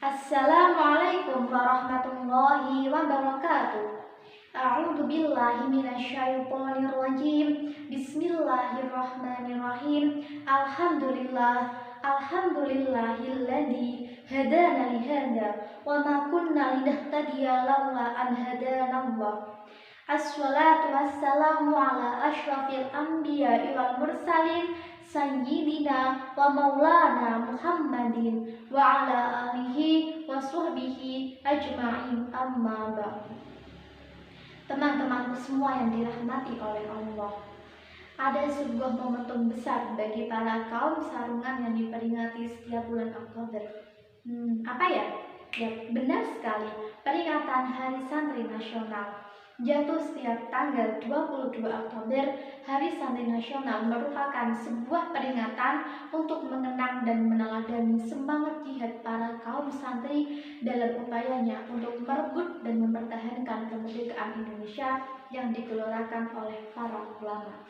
Assalamualaikum warahmatullahi wabarakatuh. A'udzu billahi minasyaitonir rajim. Bismillahirrahmanirrahim. Alhamdulillahilladzi hadana li hada wa ma kunna linahtadiya laula an hadanallah. Assalatu wassalamu ala asyrafil anbiya'i wal mursalin sayyidina wa maulana Muhammadin wa ala alihi wa sahbihi ajma'in, amma ba'du. Teman-temanku semua yang dirahmati oleh Allah, ada sebuah momentum besar bagi para kaum sarungan yang diperingati setiap bulan Oktober. Apa ya? Ya, benar sekali, peringatan Hari Santri Nasional. Jatuh setiap tanggal 22 Oktober, Hari Santri Nasional merupakan sebuah peringatan untuk mengenang dan meneladani semangat jihad para kaum santri dalam upayanya untuk merebut dan mempertahankan kemerdekaan Indonesia yang digelorakan oleh para ulama.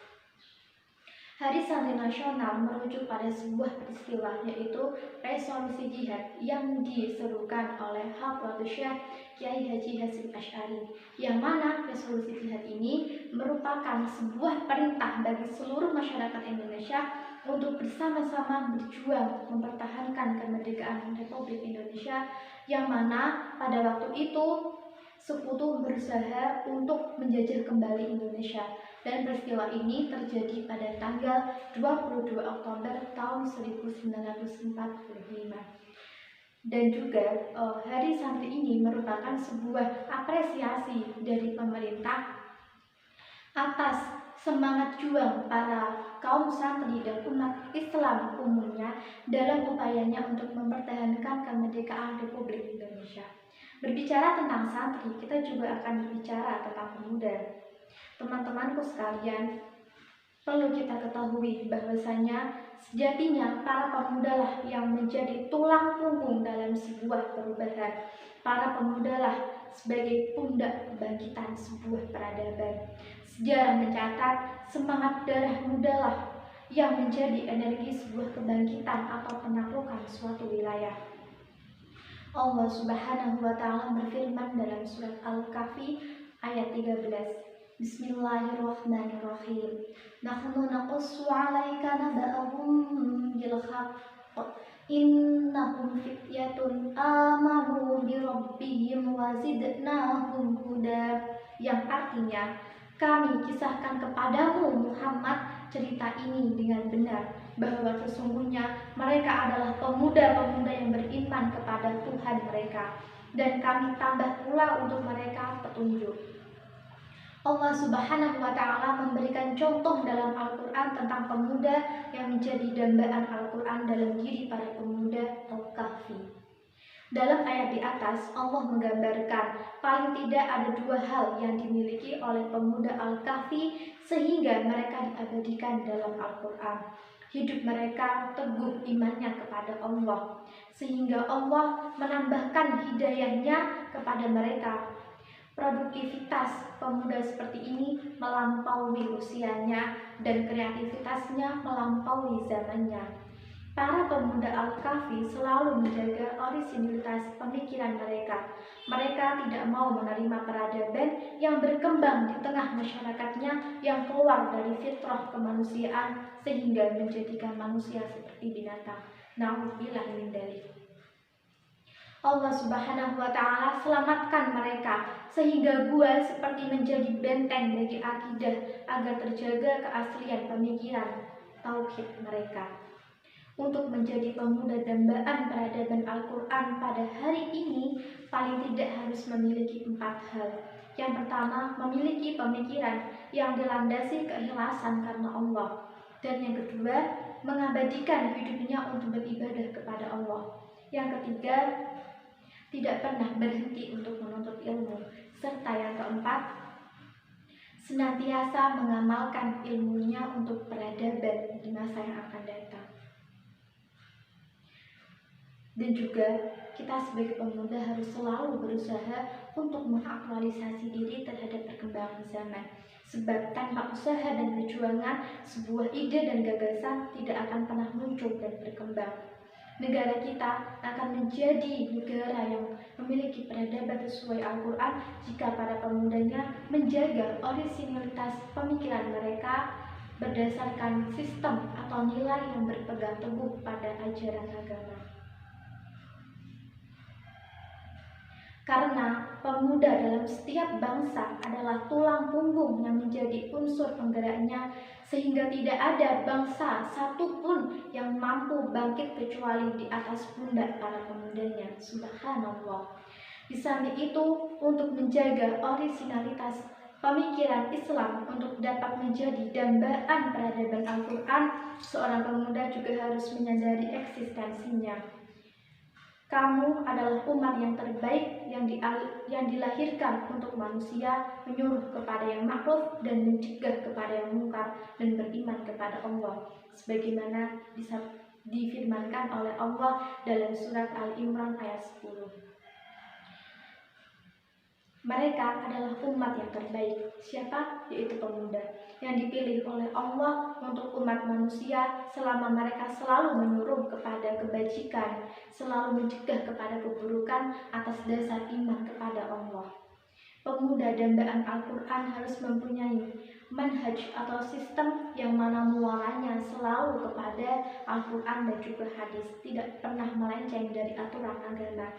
Hari Santri Nasional merujuk pada sebuah peristiwa, yaitu resolusi jihad yang diserukan oleh Hadratus Syekh Kiai Haji Hasyim Asy'ari, yang mana resolusi jihad ini merupakan sebuah perintah bagi seluruh masyarakat Indonesia untuk bersama-sama berjuang mempertahankan kemerdekaan Republik Indonesia, yang mana pada waktu itu Sekutu berusaha untuk menjajah kembali Indonesia, dan peristiwa ini terjadi pada tanggal 22 Oktober tahun 1945. Dan juga Hari Santri ini merupakan sebuah apresiasi dari pemerintah atas semangat juang para kaum santri dan umat Islam umumnya dalam upayanya untuk mempertahankan kemerdekaan Republik Indonesia. Berbicara tentang santri, kita juga akan berbicara tentang pemuda. Teman-temanku sekalian, perlu kita ketahui bahwasanya sejatinya para pemuda lah yang menjadi tulang punggung dalam sebuah perubahan. Para pemuda lah sebagai pundak kebangkitan sebuah peradaban. Sejarah mencatat semangat darah muda lah yang menjadi energi sebuah kebangkitan atau penaklukan suatu wilayah. Allah Subhanahu wa Ta'ala berfirman dalam surat Al-Kahfi ayat 13. Bismillahirrahmanirrahim. Nahnu naqussu 'alaika naba'ahum bil haqq. Innahum fityatun amanu bi rabbihim wa zidnahum huda. Yang artinya, kami kisahkan kepadamu Muhammad cerita ini dengan benar, bahwa sesungguhnya mereka adalah pemuda-pemuda yang beriman kepada Tuhan mereka, dan kami tambah pula untuk mereka petunjuk. Allah Subhanahu wa Ta'ala memberikan contoh dalam Al-Quran tentang pemuda yang menjadi dambaan Al-Quran dalam diri para pemuda Al-Kahfi. Dalam ayat di atas, Allah menggambarkan paling tidak ada dua hal yang dimiliki oleh pemuda Al-Kahfi sehingga mereka diabadikan dalam Al-Quran. Hidup mereka teguh imannya kepada Allah, sehingga Allah menambahkan hidayahnya kepada mereka. Produktivitas pemuda seperti ini melampaui usianya dan kreativitasnya melampaui zamannya. Para pemuda Al-Kahfi selalu menjaga orisinilitas pemikiran mereka. Mereka tidak mau menerima peradaban yang berkembang di tengah masyarakatnya yang keluar dari fitrah kemanusiaan sehingga menjadikan manusia seperti binatang. Na'udzubillah min dzalik. Allah Subhanahu wa Ta'ala selamatkan mereka sehingga gua seperti menjadi benteng bagi akidah agar terjaga keaslian pemikiran tauhid mereka. Untuk menjadi pemuda dambaan peradaban Al-Quran pada hari ini, paling tidak harus memiliki 4 hal. Yang pertama, memiliki pemikiran yang dilandasi keikhlasan karena Allah. Dan yang kedua, mengabadikan hidupnya untuk beribadah kepada Allah. Yang ketiga, tidak pernah berhenti untuk menuntut ilmu. Serta yang keempat, senantiasa mengamalkan ilmunya untuk peradaban di masa yang akan datang. Dan juga kita sebagai pemuda harus selalu berusaha untuk mengaktualisasi diri terhadap perkembangan zaman. Sebab tanpa usaha dan perjuangan, sebuah ide dan gagasan tidak akan pernah muncul dan berkembang. negara kita akan menjadi negara yang memiliki peradaban sesuai Al-Quran jika para pemudanya menjaga orisinalitas pemikiran mereka berdasarkan sistem atau nilai yang berpegang teguh pada ajaran agama. Karena pemuda dalam setiap bangsa adalah tulang punggung yang menjadi unsur penggeraknya, sehingga tidak ada bangsa satupun yang mampu bangkit kecuali di atas pundak para pemudanya. Subhanallah. Di samping itu, untuk menjaga orisinalitas pemikiran Islam untuk dapat menjadi dambaan peradaban Al-Quran, seorang pemuda juga harus menyadari eksistensinya. Kamu adalah umat yang terbaik yang dilahirkan untuk manusia, menyuruh kepada yang ma'ruf dan mencegah kepada yang mungkar, dan beriman kepada Allah, sebagaimana difirmankan oleh Allah dalam surat Al-Imran ayat 10. Mereka adalah umat yang terbaik. Siapa? Yaitu pemuda yang dipilih oleh Allah untuk umat manusia selama mereka selalu menyuruh kepada kebajikan, selalu mencegah kepada keburukan atas dasar iman kepada Allah. Pemuda dambaan Al-Quran harus mempunyai manhaj atau sistem yang mana muaranya selalu kepada Al-Quran dan juga hadis, tidak pernah melenceng dari aturan agama.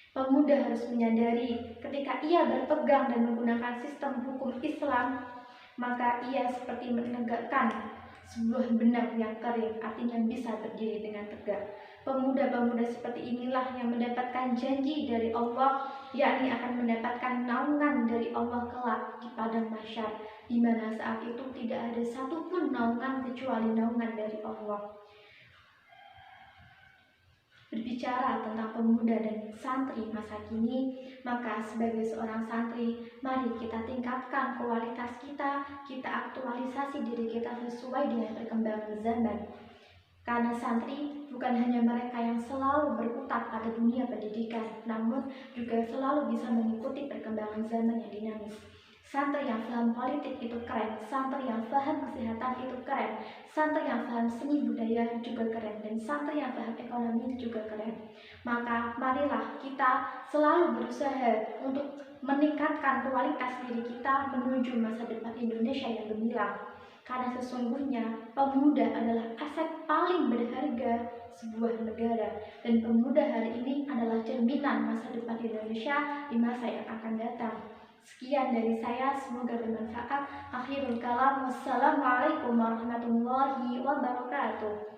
Pemuda harus menyadari ketika ia berpegang dan menggunakan sistem hukum Islam, maka ia seperti menegakkan sebuah benang yang kering, artinya bisa berdiri dengan tegak. Pemuda-pemuda seperti inilah yang mendapatkan janji dari Allah, yakni akan mendapatkan naungan dari Allah kelak di padang mahsyar, di mana saat itu tidak ada satupun naungan kecuali naungan dari Allah. Berbicara tentang pemuda dan santri masa kini, maka sebagai seorang santri, mari kita tingkatkan kualitas kita aktualisasi diri kita sesuai dengan perkembangan zaman. Karena santri bukan hanya mereka yang selalu berkutat pada dunia pendidikan, namun juga selalu bisa mengikuti perkembangan zaman yang dinamis. Santri yang paham politik itu keren, santri yang paham kesehatan itu keren, santri yang paham seni budaya juga keren, dan santri yang paham ekonomi juga keren. Maka marilah kita selalu berusaha untuk meningkatkan kualitas diri kita menuju masa depan Indonesia yang gemilang. Karena sesungguhnya pemuda adalah aset paling berharga sebuah negara, dan pemuda hari ini adalah cerminan masa depan Indonesia di masa yang akan datang. Sekian dari saya, semoga bermanfaat. Akhirul kalam, wassalamualaikum warahmatullahi wabarakatuh.